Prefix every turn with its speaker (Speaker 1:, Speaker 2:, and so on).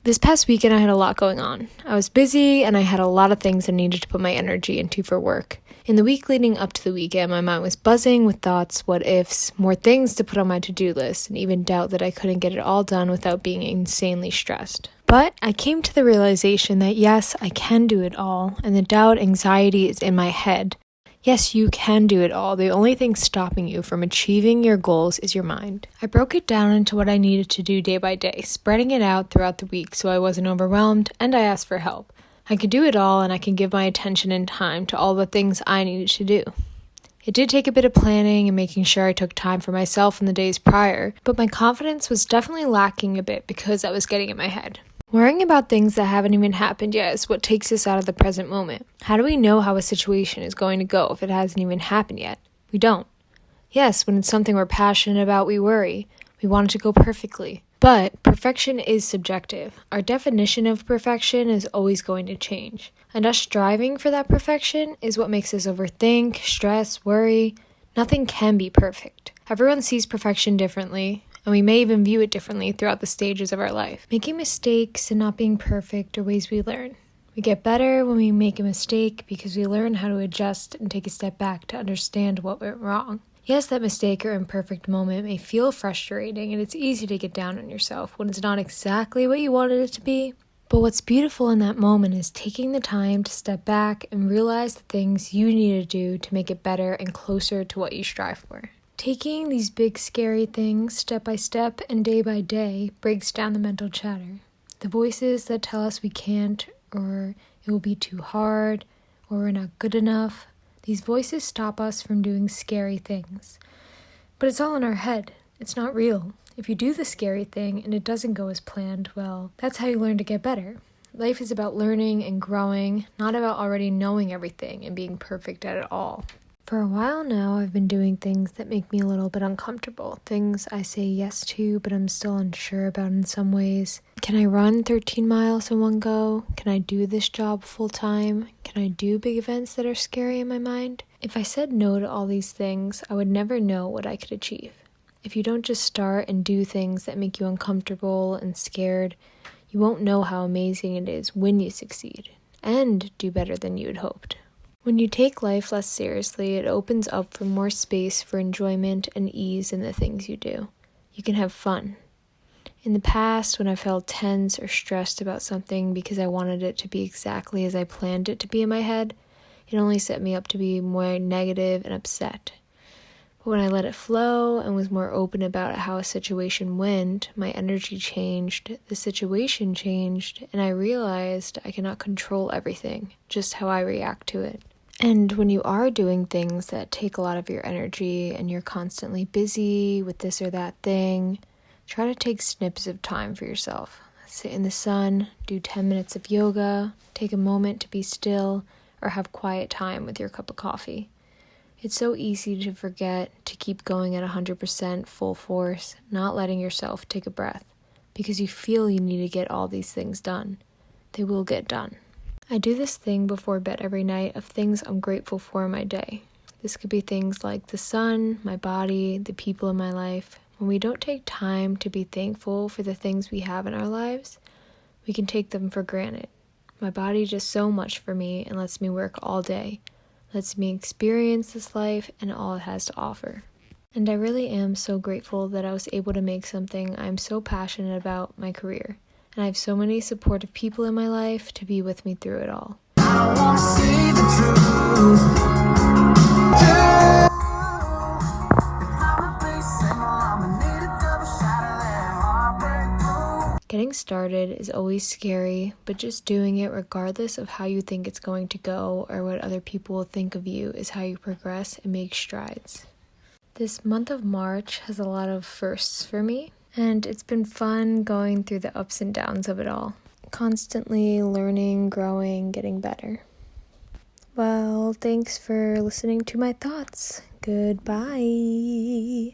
Speaker 1: This past weekend, I had a lot going on. I was busy and I had a lot of things I needed to put my energy into for work. In the week leading up to the weekend, my mind was buzzing with thoughts, what ifs, more things to put on my to-do list, and even doubt that I couldn't get it all done without being insanely stressed. But I came to the realization that yes, I can do it all, and the doubt, anxiety is in my head. Yes, you can do it all. The only thing stopping you from achieving your goals is your mind. I broke it down into what I needed to do day by day, spreading it out throughout the week so I wasn't overwhelmed, and I asked for help. I could do it all, and I can give my attention and time to all the things I needed to do. It did take a bit of planning and making sure I took time for myself in the days prior, but my confidence was definitely lacking a bit because I was getting in my head. Worrying about things that haven't even happened yet is what takes us out of the present moment. How do we know how a situation is going to go if it hasn't even happened yet? We don't. Yes, when it's something we're passionate about, we worry. We want it to go perfectly. But perfection is subjective. Our definition of perfection is always going to change. And us striving for that perfection is what makes us overthink, stress, worry. Nothing can be perfect. Everyone sees perfection differently, and we may even view it differently throughout the stages of our life. Making mistakes and not being perfect are ways we learn. We get better when we make a mistake because we learn how to adjust and take a step back to understand what went wrong. Yes, that mistake or imperfect moment may feel frustrating, and it's easy to get down on yourself when it's not exactly what you wanted it to be. But what's beautiful in that moment is taking the time to step back and realize the things you need to do to make it better and closer to what you strive for. Taking these big scary things step by step and day by day breaks down the mental chatter. The voices that tell us we can't, or it will be too hard, or we're not good enough. These voices stop us from doing scary things. But it's all in our head. It's not real. If you do the scary thing and it doesn't go as planned, well, that's how you learn to get better. Life is about learning and growing, not about already knowing everything and being perfect at it all. For a while now, I've been doing things that make me a little bit uncomfortable. Things I say yes to, but I'm still unsure about in some ways. Can I run 13 miles in one go? Can I do this job full time? Can I do big events that are scary in my mind? If I said no to all these things, I would never know what I could achieve. If you don't just start and do things that make you uncomfortable and scared, you won't know how amazing it is when you succeed and do better than you had hoped. When you take life less seriously, it opens up for more space for enjoyment and ease in the things you do. You can have fun. In the past, when I felt tense or stressed about something because I wanted it to be exactly as I planned it to be in my head, it only set me up to be more negative and upset. But when I let it flow and was more open about how a situation went, my energy changed, the situation changed, and I realized I cannot control everything, just how I react to it. And when you are doing things that take a lot of your energy and you're constantly busy with this or that thing, try to take snips of time for yourself. Sit in the sun, do 10 minutes of yoga, take a moment to be still, or have quiet time with your cup of coffee. It's so easy to forget to keep going at 100% full force, not letting yourself take a breath, because you feel you need to get all these things done. They will get done. I do this thing before bed every night of things I'm grateful for in my day. This could be things like the sun, my body, the people in my life. When we don't take time to be thankful for the things we have in our lives, we can take them for granted. My body does so much for me and lets me work all day, lets me experience this life and all it has to offer. And I really am so grateful that I was able to make something I'm so passionate about my career. And I have so many supportive people in my life to be with me through it all. I wanna see the truth. Yeah. Getting started is always scary, but just doing it regardless of how you think it's going to go or what other people will think of you is how you progress and make strides. This month of March has a lot of firsts for me. And it's been fun going through the ups and downs of it all. Constantly learning, growing, getting better. Well, thanks for listening to my thoughts. Goodbye.